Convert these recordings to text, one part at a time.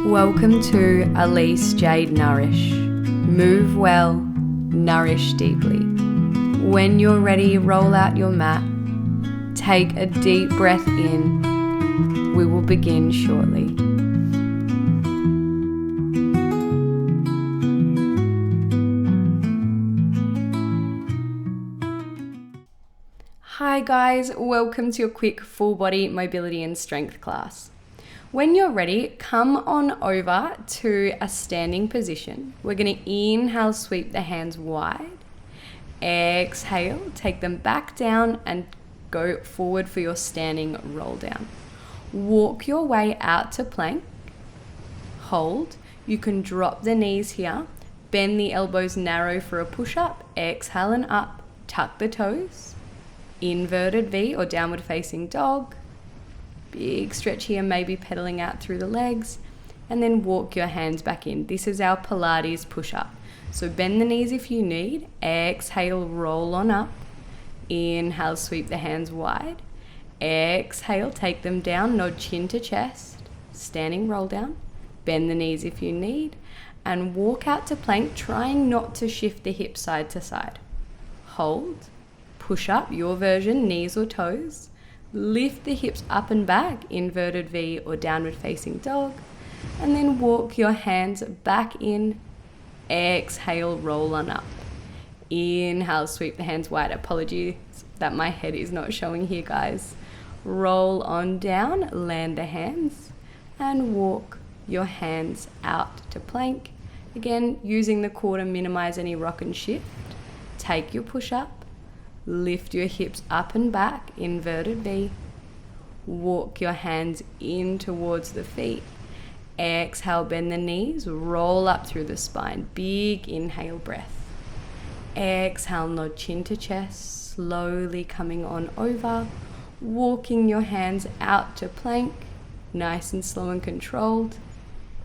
Welcome to Alyce, Jade, Nourish. Move well, nourish deeply. When you're ready, roll out your mat. Take a deep breath in. We will begin shortly. Hi guys, welcome to your quick full body mobility and strength class. When you're ready, come on over to a standing position. We're going to inhale, sweep the hands wide. Exhale, take them back down and go forward for your standing roll down. Walk your way out to plank. Hold. You can drop the knees here. Bend the elbows narrow for a push-up. Exhale and up. Tuck the toes. Inverted V or downward facing dog. Big stretch here, maybe pedaling out through the legs, and then walk your hands back in. This is our Pilates push-up. So bend the knees if you need. Exhale, roll on up. Inhale, sweep the hands wide. Exhale, take them down, nod chin to chest. Standing roll down. Bend the knees if you need, and walk out to plank, trying not to shift the hips side to side. Hold. Push up, your version, knees or toes. Lift the hips up and back, inverted V or downward facing dog, and then walk your hands back in. Exhale, roll on up. Inhale, sweep the hands wide. Apologies that my head is not showing here, guys. Roll on down, land the hands, and walk your hands out to plank. Again, using the core to minimize any rock and shift. Take your push up. Lift your hips up and back, inverted V. Walk your hands in towards the feet. Exhale, bend the knees, roll up through the spine. Big inhale breath. Exhale, nod chin to chest, slowly coming on over. Walking your hands out to plank, nice and slow and controlled.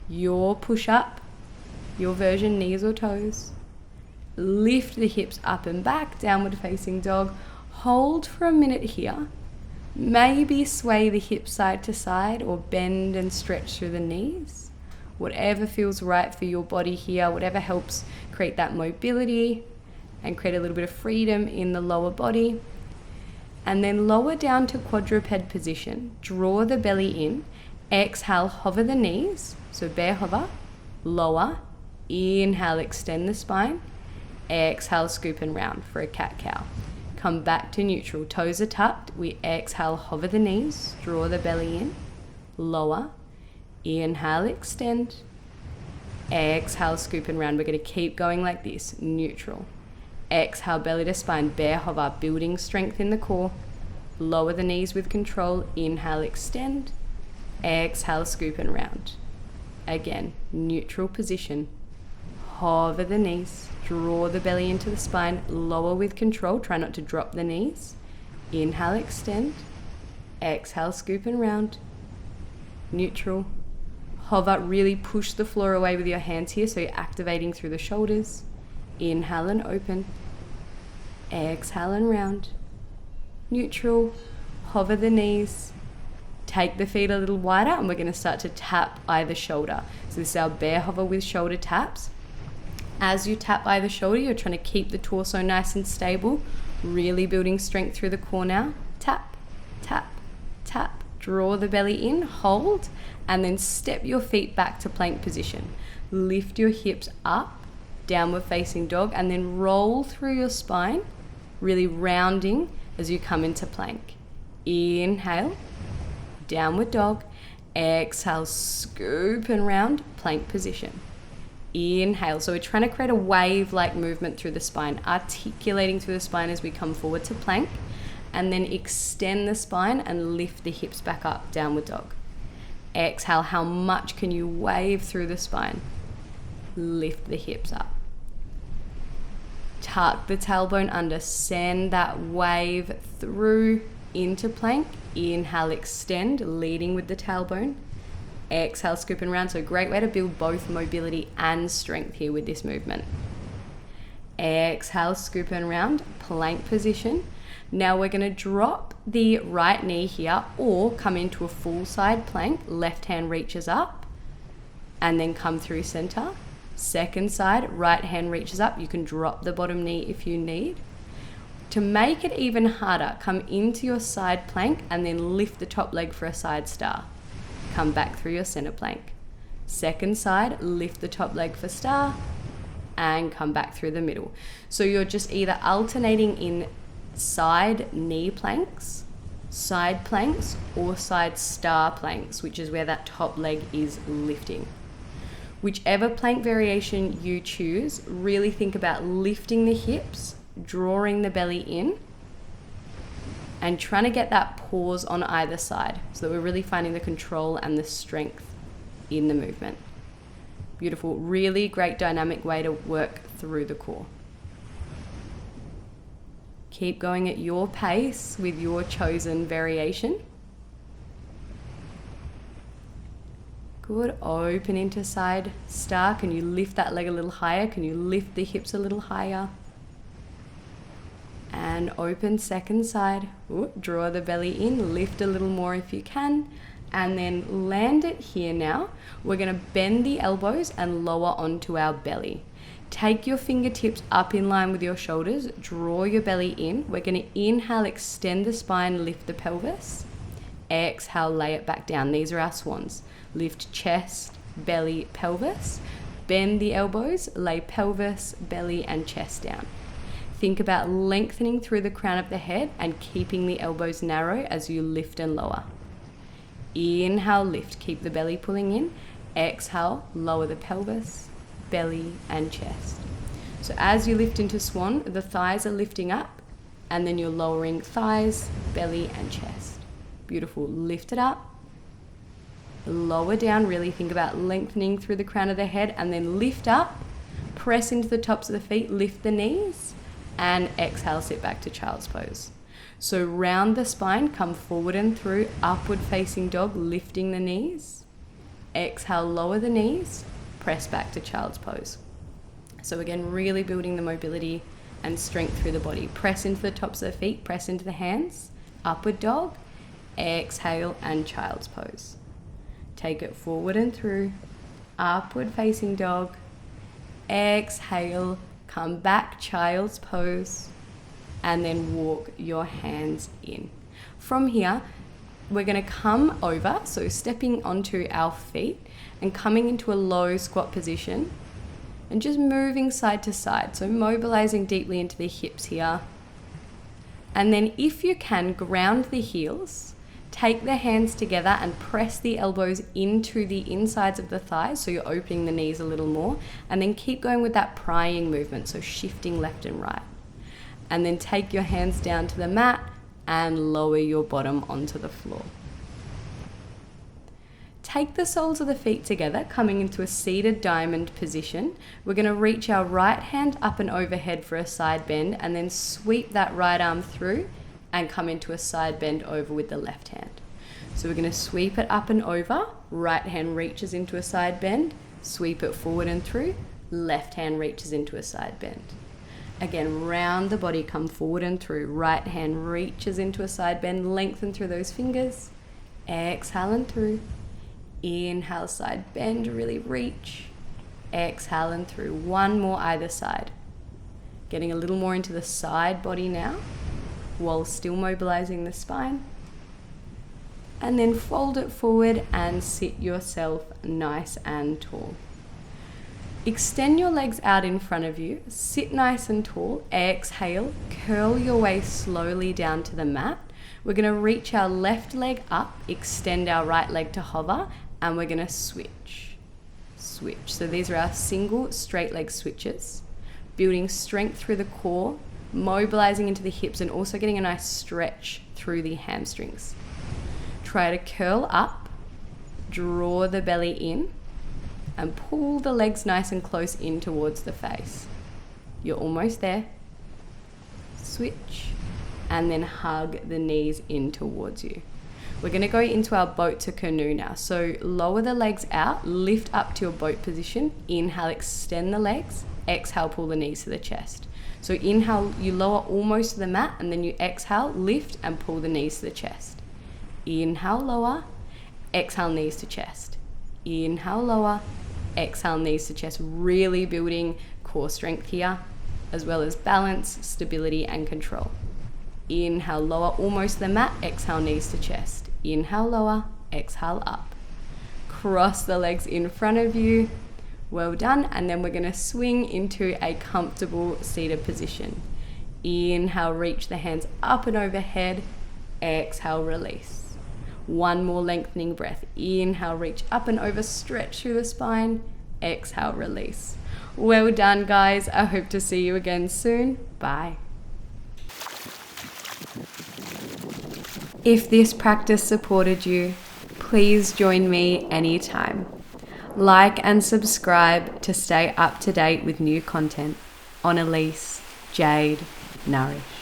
Your push up, your version, knees or toes. Lift the hips up and back, downward facing dog. Hold for a minute here. Maybe sway the hips side to side or bend and stretch through the knees. Whatever feels right for your body here, whatever helps create that mobility and create a little bit of freedom in the lower body. And then lower down to quadruped position. Draw the belly in. Exhale, hover the knees. So bear hover, lower. Inhale, extend the spine. Exhale, scoop and round for a cat-cow. Come back to neutral. Toes are tucked. We exhale, hover the knees. Draw the belly in. Lower. Inhale, extend. Exhale, scoop and round. We're going to keep going like this. Neutral. Exhale, belly to spine. Bear hover, building strength in the core. Lower the knees with control. Inhale, extend. Exhale, scoop and round. Again, neutral position. Hover the knees, draw the belly into the spine, lower with control, try not to drop the knees. Inhale, extend. Exhale, scoop and round. Neutral. Hover, really push the floor away with your hands here, so you're activating through the shoulders. Inhale and open. Exhale and round. Neutral. Hover the knees. Take the feet a little wider, and we're going to start to tap either shoulder. So this is our bear hover with shoulder taps. As you tap either shoulder, you're trying to keep the torso nice and stable, really building strength through the core now. Tap, tap, tap. Draw the belly in, hold, and then step your feet back to plank position. Lift your hips up, downward facing dog, and then roll through your spine, really rounding as you come into plank. Inhale, downward dog. Exhale, scoop and round, plank position. Inhale. So we're trying to create a wave-like movement through the spine, articulating through the spine as we come forward to plank, and then extend the spine and lift the hips back up, downward dog. Exhale. How much can you wave through the spine? Lift the hips up. Tuck the tailbone under, send that wave through into plank. Inhale, extend, leading with the tailbone. Exhale, scoop and round. So a great way to build both mobility and strength here with this movement. Exhale, scoop and round, plank position. Now we're going to drop the right knee here or come into a full side plank. Left hand reaches up. and then come through center. Second side, right hand reaches up. You can drop the bottom knee if you need. To make it even harder, come into your side plank and then lift the top leg for a side star. Come back through your center plank. Second side, lift the top leg for star and come back through the middle. So you're just either alternating in side knee planks, side planks, or side star planks, which is where that top leg is lifting. Whichever plank variation you choose, really think about lifting the hips, drawing the belly in, and trying to get that pause on either side so that we're really finding the control and the strength in the movement. Beautiful, really great dynamic way to work through the core. Keep going at your pace with your chosen variation. Good, open into side star. Can you lift that leg a little higher? Can you lift the hips a little higher? And open second side. Ooh, draw the belly in, lift a little more if you can, and then land it here now. We're gonna bend the elbows and lower onto our belly. Take your fingertips up in line with your shoulders, draw your belly in. We're gonna inhale, extend the spine, lift the pelvis. Exhale, lay it back down. These are our swans. Lift chest, belly, pelvis. Bend the elbows, lay pelvis, belly, and chest down. Think about lengthening through the crown of the head and keeping the elbows narrow as you lift and lower. Inhale, lift, keep the belly pulling in. Exhale, lower the pelvis, belly, and chest. So as you lift into swan, the thighs are lifting up, and then you're lowering thighs, belly, and chest. Beautiful. Lift it up, lower down. Really think about lengthening through the crown of the head, and then lift up, press into the tops of the feet, lift the knees, and exhale, sit back to child's pose. So round the spine, come forward and through, upward facing dog, lifting the knees. Exhale, lower the knees, press back to child's pose. So again, really building the mobility and strength through the body. Press into the tops of the feet, press into the hands, upward dog, exhale, and child's pose. Take it forward and through, upward facing dog, exhale, come back, child's pose, and then walk your hands in. From here, we're gonna come over, so stepping onto our feet and coming into a low squat position and just moving side to side. So mobilizing deeply into the hips here. And then if you can, ground the heels, take the hands together and press the elbows into the insides of the thighs, so you're opening the knees a little more, and then keep going with that prying movement, so shifting left and right. And then take your hands down to the mat and lower your bottom onto the floor. Take the soles of the feet together, coming into a seated diamond position. We're going to reach our right hand up and overhead for a side bend, and then sweep that right arm through and come into a side bend over with the left hand. So we're going to sweep it up and over, right hand reaches into a side bend, sweep it forward and through, left hand reaches into a side bend. Again, round the body, come forward and through, right hand reaches into a side bend, lengthen through those fingers, exhale and through, inhale, side bend, really reach, exhale and through. One more either side. Getting a little more into the side body now, while still mobilizing the spine. And then fold it forward and sit yourself nice and tall. Extend your legs out in front of you, sit nice and tall, exhale, curl your way slowly down to the mat. We're going to reach our left leg up, extend our right leg to hover, and we're going to switch. So these are our single straight leg switches, building strength through the core, mobilizing into the hips, and also getting a nice stretch through the hamstrings. Try to curl up, draw the belly in, and pull the legs nice and close in towards the face. You're almost there. Switch, and then hug the knees in towards you. We're going to go into our boat to canoe now. So lower the legs out, lift up to your boat position, inhale, extend the legs, exhale, pull the knees to the chest. So inhale, you lower almost to the mat, and then you exhale, lift and pull the knees to the chest. Inhale, lower, exhale, knees to chest. Inhale, lower, Exhale, knees to chest, really building core strength here, as well as balance, stability, and control. Inhale, lower, almost the mat. Exhale, knees to chest. Inhale, lower, exhale, up. Cross the legs in front of you. Well done. And then we're going to swing into a comfortable seated position. Inhale, reach the hands up and overhead. Exhale, release. One more lengthening breath. Inhale, reach up and over, stretch through the spine. Exhale, release. Well done, guys. I hope to see you again soon. Bye. If this practice supported you, please join me anytime. Like and subscribe to stay up to date with new content on Alyce, Jade, Nourish.